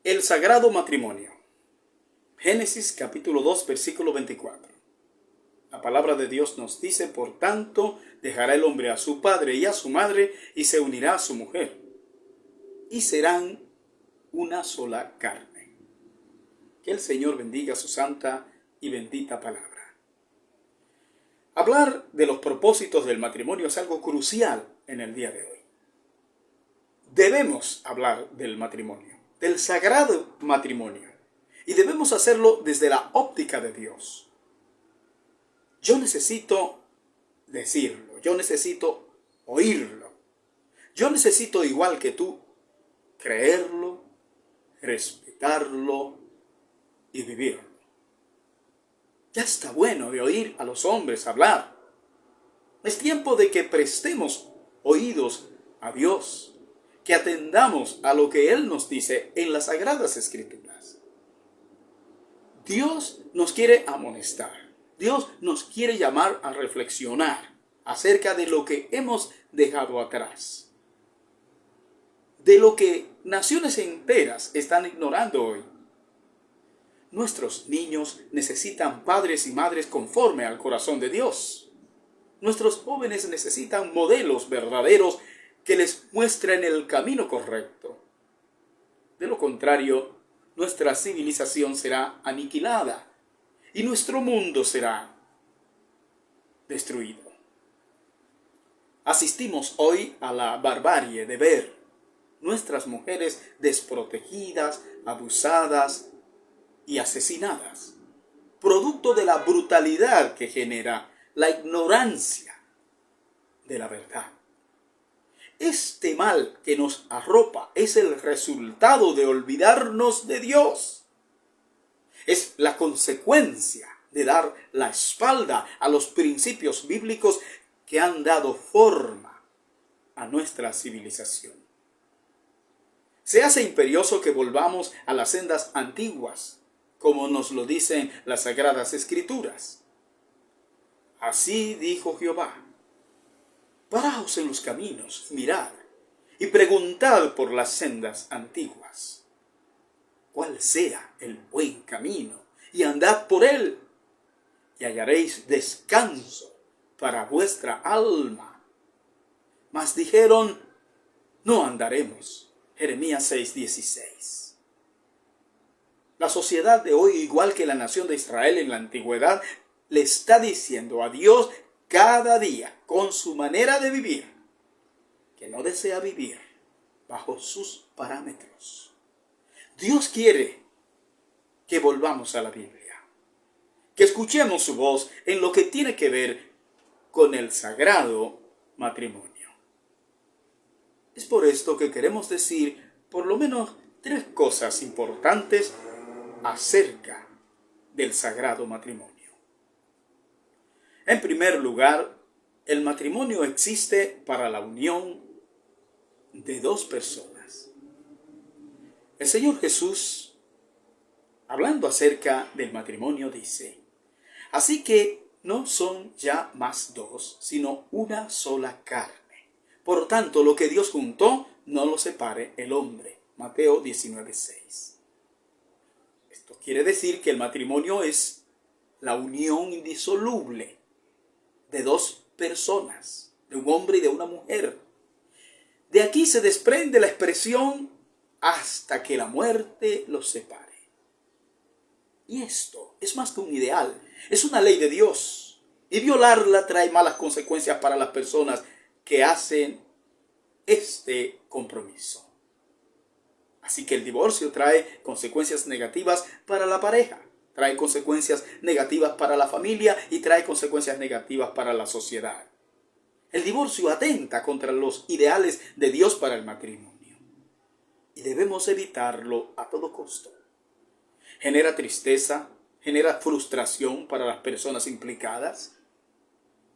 El sagrado matrimonio. Génesis capítulo 2, versículo 24. La palabra de Dios nos dice: por tanto, dejará el hombre a su padre y a su madre, y se unirá a su mujer, y serán una sola carne. Que el Señor bendiga su santa y bendita palabra. Hablar de los propósitos del matrimonio es algo crucial en el día de hoy. Debemos hablar del matrimonio, del sagrado matrimonio, y debemos hacerlo desde la óptica de Dios. Yo necesito decirlo, yo necesito oírlo, yo necesito, igual que tú, creerlo, respetarlo y vivirlo. Ya está bueno de oír a los hombres hablar. Es tiempo de que prestemos oídos a Dios, que atendamos a lo que Él nos dice en las Sagradas Escrituras. Dios nos quiere amonestar. Dios nos quiere llamar a reflexionar acerca de lo que hemos dejado atrás, de lo que naciones enteras están ignorando hoy. Nuestros niños necesitan padres y madres conforme al corazón de Dios. Nuestros jóvenes necesitan modelos verdaderos que les muestren el camino correcto. De lo contrario, nuestra civilización será aniquilada y nuestro mundo será destruido. Asistimos hoy a la barbarie de ver nuestras mujeres desprotegidas, abusadas y asesinadas, producto de la brutalidad que genera la ignorancia de la verdad. Este mal que nos arropa es el resultado de olvidarnos de Dios. Es la consecuencia de dar la espalda a los principios bíblicos que han dado forma a nuestra civilización. Se hace imperioso que volvamos a las sendas antiguas, como nos lo dicen las Sagradas Escrituras. Así dijo Jehová: paraos en los caminos, mirad, y preguntad por las sendas antiguas, cuál sea el buen camino, y andad por él, y hallaréis descanso para vuestra alma. Mas dijeron: no andaremos. Jeremías 6:16. La sociedad de hoy, igual que la nación de Israel en la antigüedad, le está diciendo a Dios cada día, con su manera de vivir, que no desea vivir bajo sus parámetros. Dios quiere que volvamos a la Biblia, que escuchemos su voz en lo que tiene que ver con el sagrado matrimonio. Es por esto que queremos decir por lo menos 3 cosas importantes acerca del sagrado matrimonio. En primer lugar, el matrimonio existe para la unión de 2 personas. El Señor Jesús, hablando acerca del matrimonio, dice: así que no son ya más 2, sino una sola carne. Por tanto, lo que Dios juntó, no lo separe el hombre. Mateo 19:6. Esto quiere decir que el matrimonio es la unión indisoluble de 2 personas, de un hombre y de una mujer. De aquí se desprende la expresión: hasta que la muerte los separe. Y esto es más que un ideal, es una ley de Dios. Y violarla trae malas consecuencias para las personas que hacen este compromiso. Así que el divorcio trae consecuencias negativas para la pareja, trae consecuencias negativas para la familia y trae consecuencias negativas para la sociedad. El divorcio atenta contra los ideales de Dios para el matrimonio y debemos evitarlo a todo costo. Genera tristeza, genera frustración para las personas implicadas,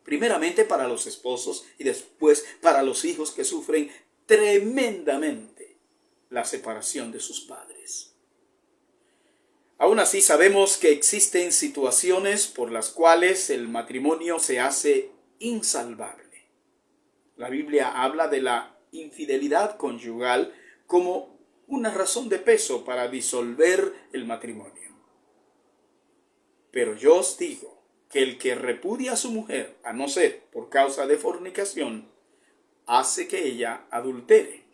primeramente para los esposos y después para los hijos, que sufren tremendamente la separación de sus padres. Aún así, sabemos que existen situaciones por las cuales el matrimonio se hace insalvable. La Biblia habla de la infidelidad conyugal como una razón de peso para disolver el matrimonio. Pero yo os digo que el que repudia a su mujer, a no ser por causa de fornicación, hace que ella adultere.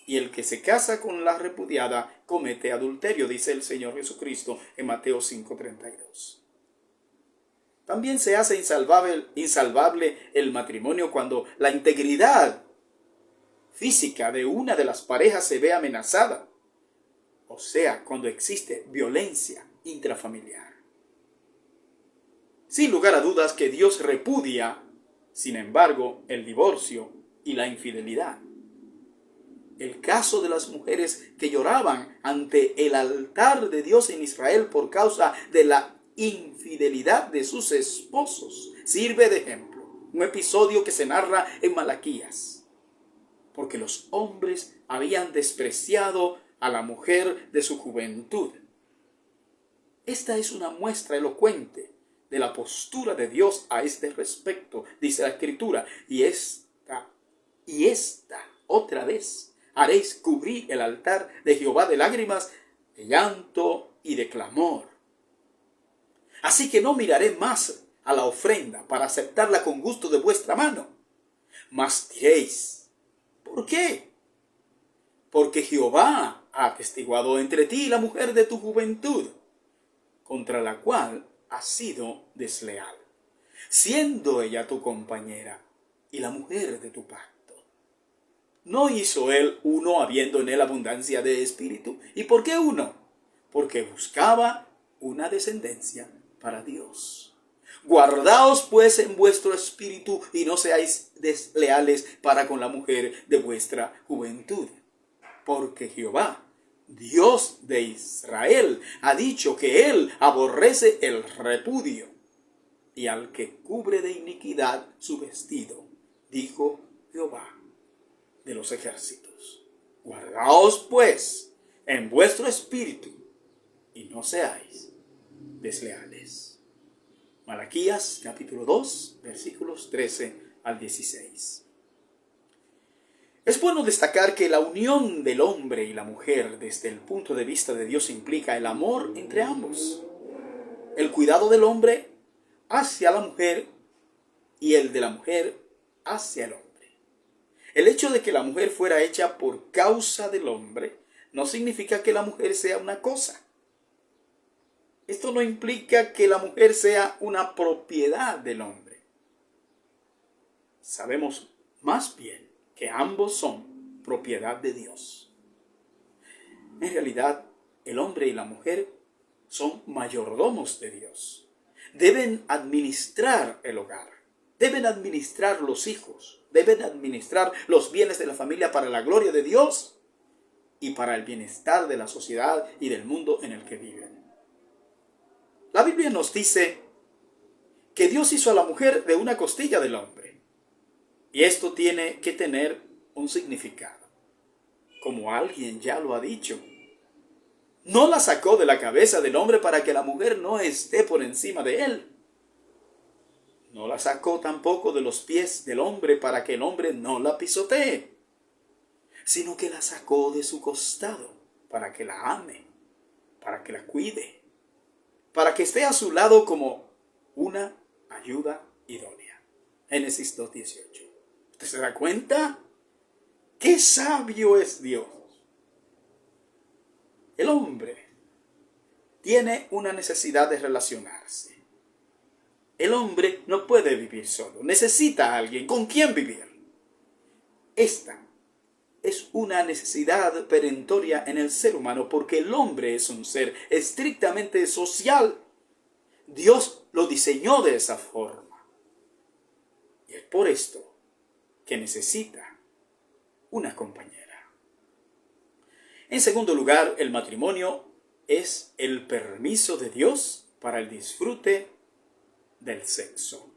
Y el que se casa con la repudiada comete adulterio, dice el Señor Jesucristo en Mateo 5:32. También se hace insalvable el matrimonio cuando la integridad física de una de las parejas se ve amenazada, o sea, cuando existe violencia intrafamiliar. Sin lugar a dudas que Dios repudia, sin embargo, el divorcio y la infidelidad. El caso de las mujeres que lloraban ante el altar de Dios en Israel por causa de la infidelidad de sus esposos sirve de ejemplo. Un episodio que se narra en Malaquías. Porque los hombres habían despreciado a la mujer de su juventud. Esta es una muestra elocuente de la postura de Dios a este respecto, dice la Escritura. Y esta, otra vez, haréis cubrir el altar de Jehová de lágrimas, de llanto y de clamor. Así que no miraré más a la ofrenda para aceptarla con gusto de vuestra mano. Mas diréis, ¿por qué? Porque Jehová ha atestiguado entre ti la mujer de tu juventud, contra la cual has sido desleal, siendo ella tu compañera y la mujer de tu pacto. ¿No hizo él uno habiendo en él abundancia de espíritu? ¿Y por qué uno? Porque buscaba una descendencia para Dios. Guardaos pues en vuestro espíritu y no seáis desleales para con la mujer de vuestra juventud. Porque Jehová, Dios de Israel, ha dicho que él aborrece el repudio y al que cubre de iniquidad su vestido, dijo Jehová de los ejércitos. Guardaos pues en vuestro espíritu y no seáis desleales. Malaquías capítulo 2 versículos 13 al 16. Es bueno destacar que la unión del hombre y la mujer desde el punto de vista de Dios implica el amor entre ambos, el cuidado del hombre hacia la mujer y el de la mujer hacia el hombre. El hecho de que la mujer fuera hecha por causa del hombre no significa que la mujer sea una cosa. Esto no implica que la mujer sea una propiedad del hombre. Sabemos más bien que ambos son propiedad de Dios. En realidad, el hombre y la mujer son mayordomos de Dios. Deben administrar el hogar, deben administrar los hijos, deben administrar los bienes de la familia para la gloria de Dios y para el bienestar de la sociedad y del mundo en el que viven. La Biblia nos dice que Dios hizo a la mujer de una costilla del hombre. Y esto tiene que tener un significado. Como alguien ya lo ha dicho, no la sacó de la cabeza del hombre para que la mujer no esté por encima de él. No la sacó tampoco de los pies del hombre para que el hombre no la pisotee, sino que la sacó de su costado para que la ame, para que la cuide, para que esté a su lado como una ayuda idónea. Génesis 2:18. ¿Usted se da cuenta? ¡Qué sabio es Dios! El hombre tiene una necesidad de relacionarse. El hombre no puede vivir solo, necesita a alguien con quien vivir. Esta es una necesidad perentoria en el ser humano porque el hombre es un ser estrictamente social. Dios lo diseñó de esa forma. Y es por esto que necesita una compañera. En segundo lugar, el matrimonio es el permiso de Dios para el disfrute del sexo.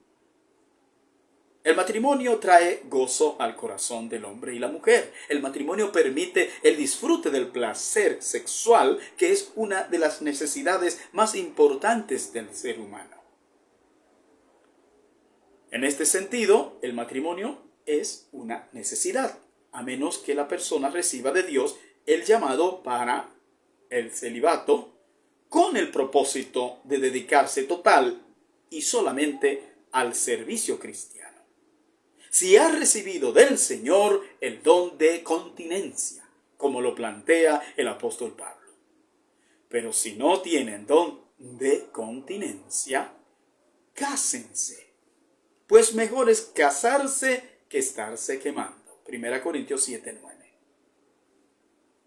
El matrimonio trae gozo al corazón del hombre y la mujer. El matrimonio permite el disfrute del placer sexual, que es una de las necesidades más importantes del ser humano. En este sentido, el matrimonio es una necesidad, a menos que la persona reciba de Dios el llamado para el celibato con el propósito de dedicarse total y solamente al servicio cristiano. Si ha recibido del Señor el don de continencia, como lo plantea el apóstol Pablo. Pero si no tienen don de continencia, cásense, pues mejor es casarse que estarse quemando. 1 Corintios 7:9.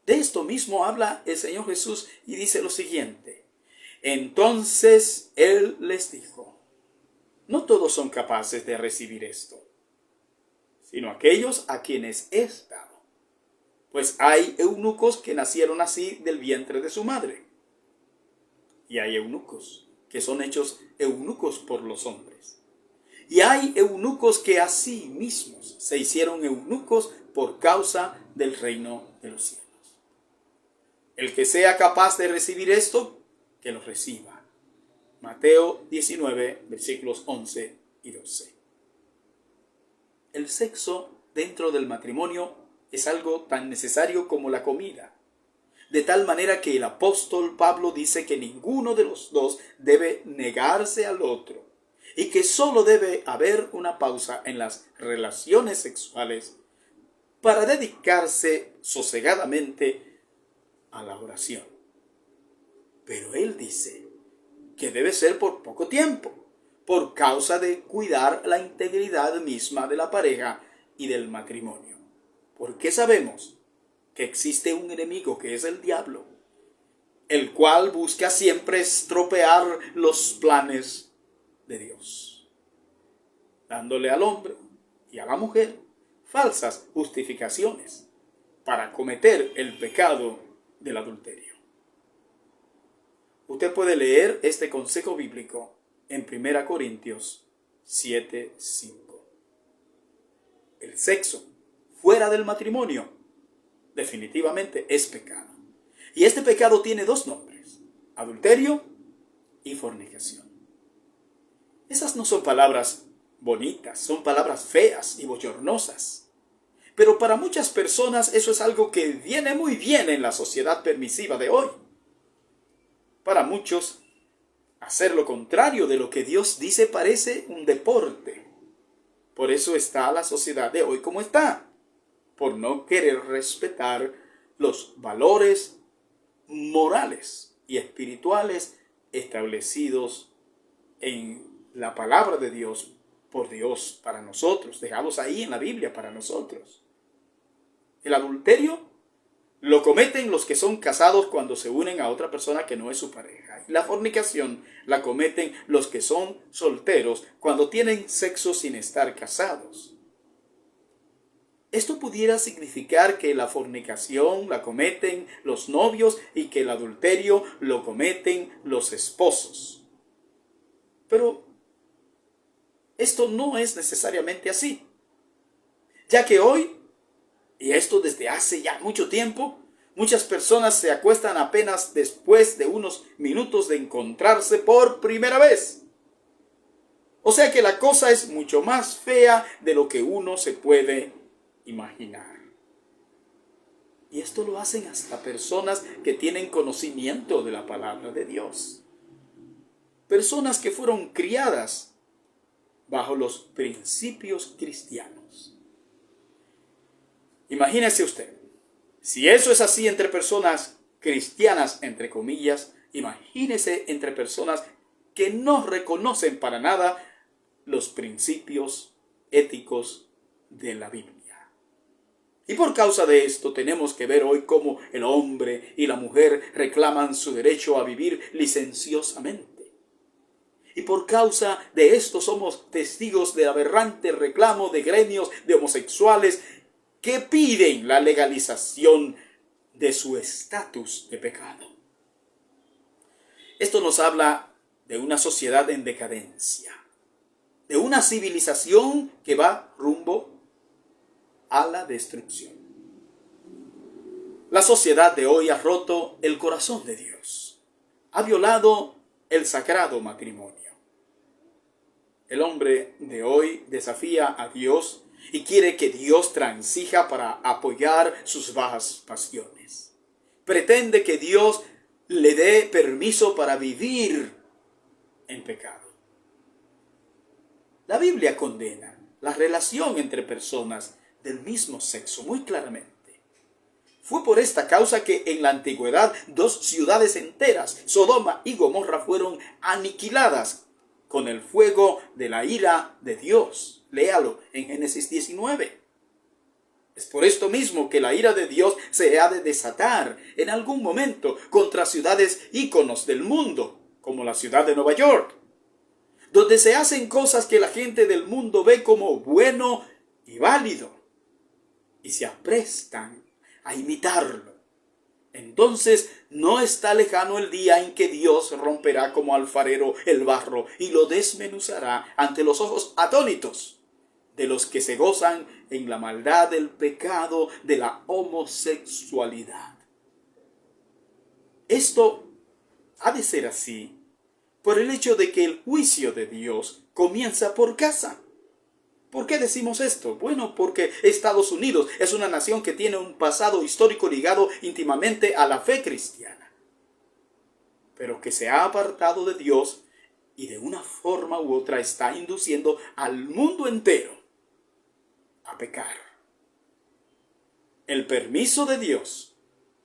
De esto mismo habla el Señor Jesús y dice lo siguiente: entonces Él les dijo, no todos son capaces de recibir esto, sino aquellos a quienes es dado. Pues hay eunucos que nacieron así del vientre de su madre, y hay eunucos que son hechos eunucos por los hombres. Y hay eunucos que a sí mismos se hicieron eunucos por causa del reino de los cielos. El que sea capaz de recibir esto, que lo reciba. Mateo 19, versículos 11 y 12. El sexo dentro del matrimonio es algo tan necesario como la comida. De tal manera que el apóstol Pablo dice que ninguno de los dos debe negarse al otro y que solo debe haber una pausa en las relaciones sexuales para dedicarse sosegadamente a la oración. Pero él dice que debe ser por poco tiempo, por causa de cuidar la integridad misma de la pareja y del matrimonio. Porque sabemos que existe un enemigo que es el diablo, el cual busca siempre estropear los planes de Dios, dándole al hombre y a la mujer falsas justificaciones para cometer el pecado del adulterio. Usted puede leer este consejo bíblico en 1 Corintios 7:5. El sexo fuera del matrimonio definitivamente es pecado. Y este pecado tiene dos nombres: adulterio y fornicación. Esas no son palabras bonitas, son palabras feas y bochornosas. Pero para muchas personas eso es algo que viene muy bien en la sociedad permisiva de hoy. Para muchos, hacer lo contrario de lo que Dios dice parece un deporte. Por eso está la sociedad de hoy como está, por no querer respetar los valores morales y espirituales establecidos en la palabra de Dios, por Dios para nosotros, dejados ahí en la Biblia para nosotros. El adulterio lo cometen los que son casados cuando se unen a otra persona que no es su pareja. Y la fornicación la cometen los que son solteros cuando tienen sexo sin estar casados. Esto pudiera significar que la fornicación la cometen los novios y que el adulterio lo cometen los esposos. Pero esto no es necesariamente así, ya que hoy, y esto desde hace ya mucho tiempo, muchas personas se acuestan apenas después de unos minutos de encontrarse por primera vez. O sea que la cosa es mucho más fea de lo que uno se puede imaginar. Y esto lo hacen hasta personas que tienen conocimiento de la palabra de Dios. Personas que fueron criadas bajo los principios cristianos. Imagínese usted, si eso es así entre personas cristianas, entre comillas, imagínese entre personas que no reconocen para nada los principios éticos de la Biblia. Y por causa de esto tenemos que ver hoy cómo el hombre y la mujer reclaman su derecho a vivir licenciosamente. Y por causa de esto somos testigos del aberrante reclamo de gremios de homosexuales que piden la legalización de su estatus de pecado. Esto nos habla de una sociedad en decadencia, de una civilización que va rumbo a la destrucción. La sociedad de hoy ha roto el corazón de Dios, ha violado el sagrado matrimonio. El hombre de hoy desafía a Dios y quiere que Dios transija para apoyar sus bajas pasiones. pretende que Dios le dé permiso para vivir en pecado. La Biblia condena la relación entre personas del mismo sexo muy claramente. Fue por esta causa que en la antigüedad 2 ciudades enteras, Sodoma y Gomorra, fueron aniquiladas con el fuego de la ira de Dios. Léalo en Génesis 19. Es por esto mismo que la ira de Dios se ha de desatar en algún momento contra ciudades íconos del mundo, como la ciudad de Nueva York, donde se hacen cosas que la gente del mundo ve como bueno y válido, y se aprestan a imitarlo. Entonces no está lejano el día en que Dios romperá como alfarero el barro y lo desmenuzará ante los ojos atónitos de los que se gozan en la maldad del pecado de la homosexualidad. Esto ha de ser así por el hecho de que el juicio de Dios comienza por casa. ¿Por qué decimos esto? Bueno, porque Estados Unidos es una nación que tiene un pasado histórico ligado íntimamente a la fe cristiana, pero que se ha apartado de Dios y de una forma u otra está induciendo al mundo entero a pecar. El permiso de Dios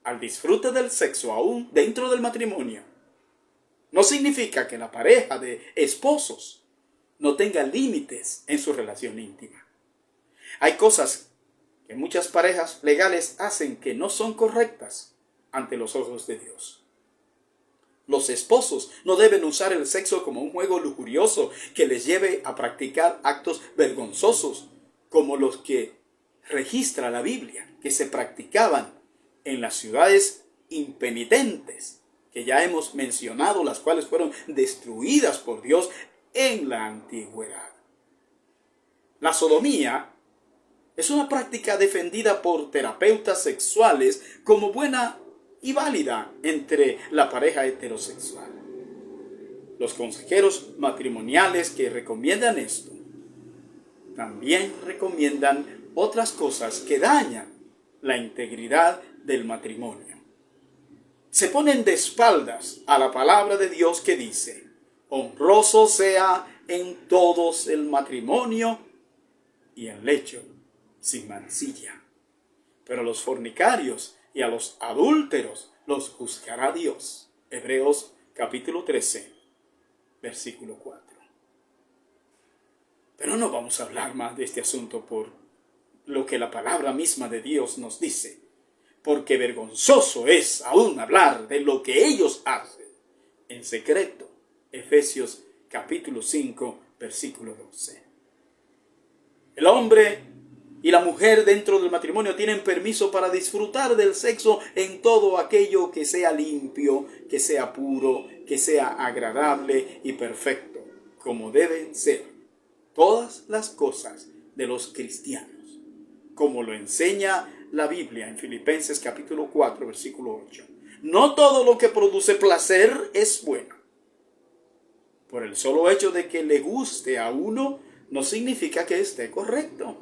al disfrute del sexo aún dentro del matrimonio no significa que la pareja de esposos no tenga límites en su relación íntima. Hay cosas que muchas parejas legales hacen que no son correctas ante los ojos de Dios. Los esposos no deben usar el sexo como un juego lujurioso que les lleve a practicar actos vergonzosos como los que registra la Biblia, que se practicaban en las ciudades impenitentes, que ya hemos mencionado, las cuales fueron destruidas por Dios en la antigüedad. La sodomía es una práctica defendida por terapeutas sexuales como buena y válida entre la pareja heterosexual. Los consejeros matrimoniales que recomiendan esto también recomiendan otras cosas que dañan la integridad del matrimonio. Se ponen de espaldas a la palabra de Dios que dice: honroso sea en todos el matrimonio y el lecho sin mancilla. Pero a los fornicarios y a los adúlteros los juzgará Dios. Hebreos capítulo 13, versículo 4. Pero no vamos a hablar más de este asunto por lo que la palabra misma de Dios nos dice, porque vergonzoso es aún hablar de lo que ellos hacen en secreto. Efesios capítulo 5, versículo 12. El hombre y la mujer dentro del matrimonio tienen permiso para disfrutar del sexo en todo aquello que sea limpio, que sea puro, que sea agradable y perfecto, como deben ser todas las cosas de los cristianos, como lo enseña la Biblia en Filipenses capítulo 4, versículo 8. No todo lo que produce placer es bueno. Por el solo hecho de que le guste a uno, no significa que esté correcto.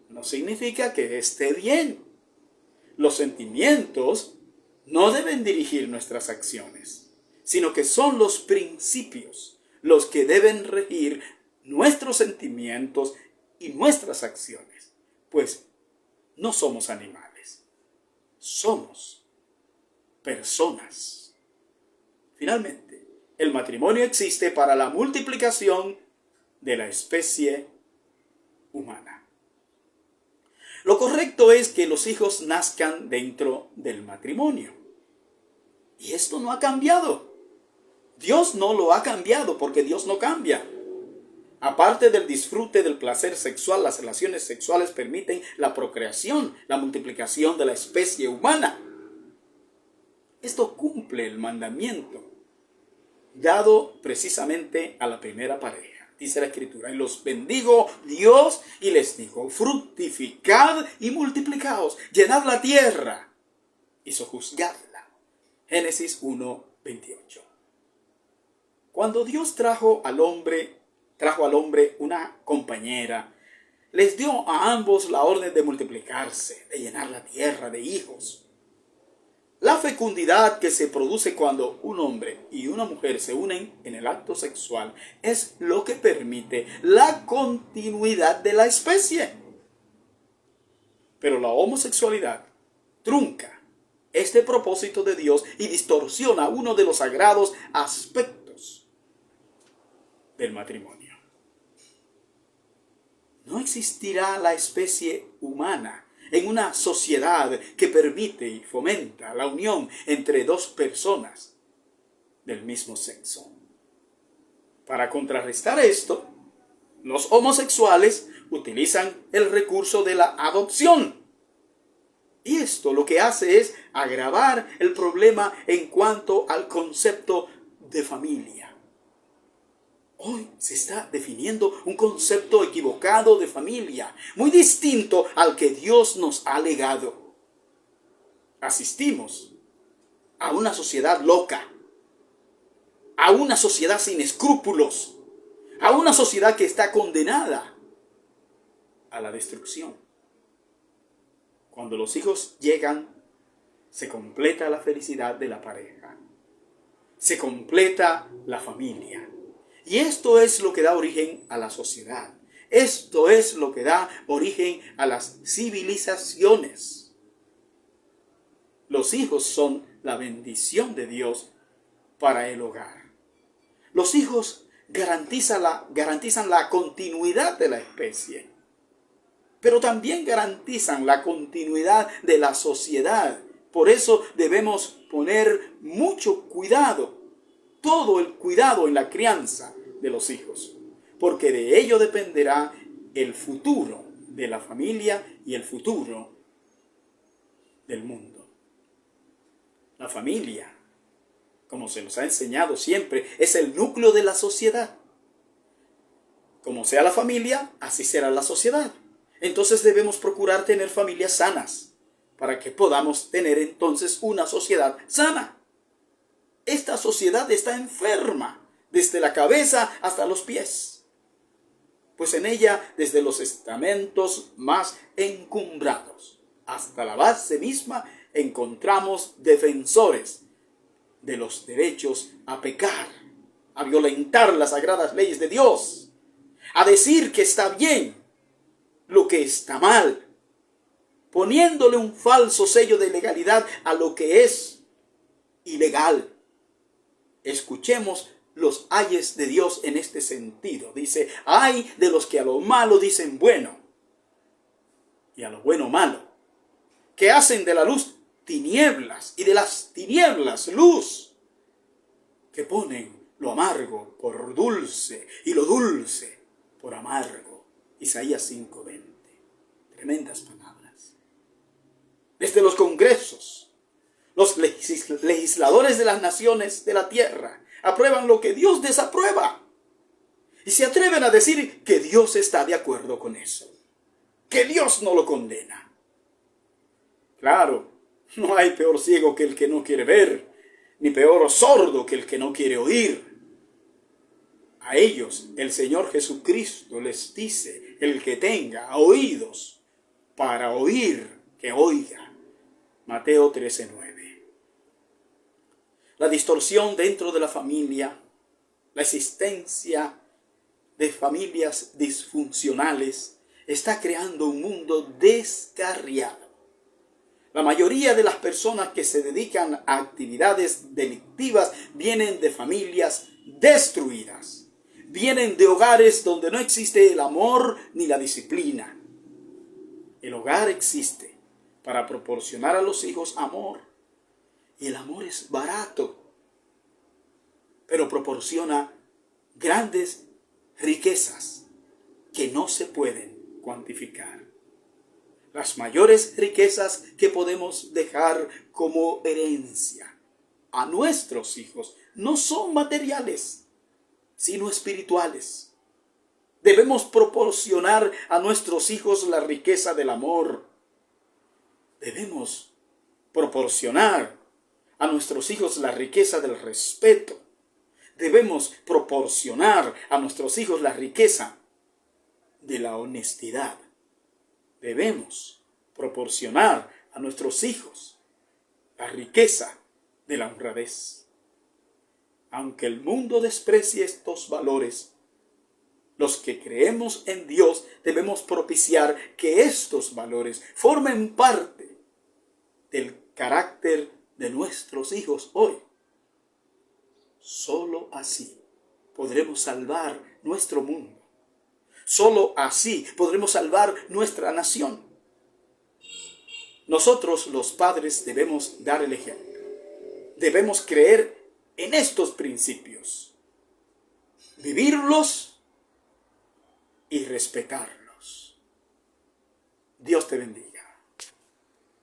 No significa que esté bien. Los sentimientos no deben dirigir nuestras acciones, sino que son los principios los que deben regir nuestros sentimientos y nuestras acciones, pues no somos animales, somos personas. Finalmente, el matrimonio existe para la multiplicación de la especie humana. Lo correcto es que los hijos nazcan dentro del matrimonio. Y esto no ha cambiado. Dios no lo ha cambiado porque Dios no cambia. Aparte del disfrute del placer sexual, las relaciones sexuales permiten la procreación, la multiplicación de la especie humana. Esto cumple el mandamiento dado precisamente a la primera pareja. Dice la Escritura: y los bendigo Dios y les dijo: fructificad y multiplicaos, llenad la tierra y sojuzgadla. Génesis 1, 28. Cuando Dios trajo al hombre una compañera, les dio a ambos la orden de multiplicarse, de llenar la tierra de hijos. La fecundidad que se produce cuando un hombre y una mujer se unen en el acto sexual es lo que permite la continuidad de la especie. Pero la homosexualidad trunca este propósito de Dios y distorsiona uno de los sagrados aspectos del matrimonio. No existirá la especie humana en una sociedad que permite y fomenta la unión entre dos personas del mismo sexo. Para contrarrestar esto, los homosexuales utilizan el recurso de la adopción. Y esto lo que hace es agravar el problema en cuanto al concepto de familia. Hoy se está definiendo un concepto equivocado de familia, muy distinto al que Dios nos ha legado. Asistimos a una sociedad loca, a una sociedad sin escrúpulos, a una sociedad que está condenada a la destrucción. Cuando los hijos llegan, se completa la felicidad de la pareja, se completa la familia. Y esto es lo que da origen a la sociedad. Esto es lo que da origen a las civilizaciones. Los hijos son la bendición de Dios para el hogar. Los hijos garantizan la continuidad de la especie, pero también garantizan la continuidad de la sociedad. Por eso debemos poner mucho cuidado, todo el cuidado en la crianza de los hijos, porque de ello dependerá el futuro de la familia y el futuro del mundo. La familia, como se nos ha enseñado siempre, es el núcleo de la sociedad. Como sea la familia, así será la sociedad. Entonces debemos procurar tener familias sanas, para que podamos tener entonces una sociedad sana. Esta sociedad está enferma, desde la cabeza hasta los pies, pues en ella, desde los estamentos más encumbrados hasta la base misma, encontramos defensores de los derechos a pecar, a violentar las sagradas leyes de Dios, a decir que está bien lo que está mal, poniéndole un falso sello de legalidad a lo que es ilegal. Escuchemos los ayes de Dios en este sentido. Dice, ay de los que a lo malo dicen bueno y a lo bueno malo, que hacen de la luz tinieblas y de las tinieblas luz, que ponen lo amargo por dulce y lo dulce por amargo. Isaías 5:20. Tremendas palabras. Desde los congresos, los legisladores de las naciones de la tierra aprueban lo que Dios desaprueba. Y se atreven a decir que Dios está de acuerdo con eso, que Dios no lo condena. Claro, no hay peor ciego que el que no quiere ver, ni peor sordo que el que no quiere oír. A ellos el Señor Jesucristo les dice, el que tenga oídos para oír, que oiga. Mateo 13:9. La distorsión dentro de la familia, la existencia de familias disfuncionales, está creando un mundo descarriado. La mayoría de las personas que se dedican a actividades delictivas vienen de familias destruidas. Vienen de hogares donde no existe el amor ni la disciplina. El hogar existe para proporcionar a los hijos amor. Y el amor es barato, pero proporciona grandes riquezas que no se pueden cuantificar. Las mayores riquezas que podemos dejar como herencia a nuestros hijos no son materiales, sino espirituales. Debemos proporcionar a nuestros hijos la riqueza del amor. Debemos proporcionar a nuestros hijos la riqueza del respeto. Debemos proporcionar a nuestros hijos la riqueza de la honestidad. Debemos proporcionar a nuestros hijos la riqueza de la honradez. Aunque el mundo desprecie estos valores, los que creemos en Dios debemos propiciar que estos valores formen parte del carácter de nuestros hijos hoy. Solo así podremos salvar nuestro mundo. Solo así podremos salvar nuestra nación. Nosotros, los padres, debemos dar el ejemplo. Debemos creer en estos principios, vivirlos y respetarlos. Dios te bendiga.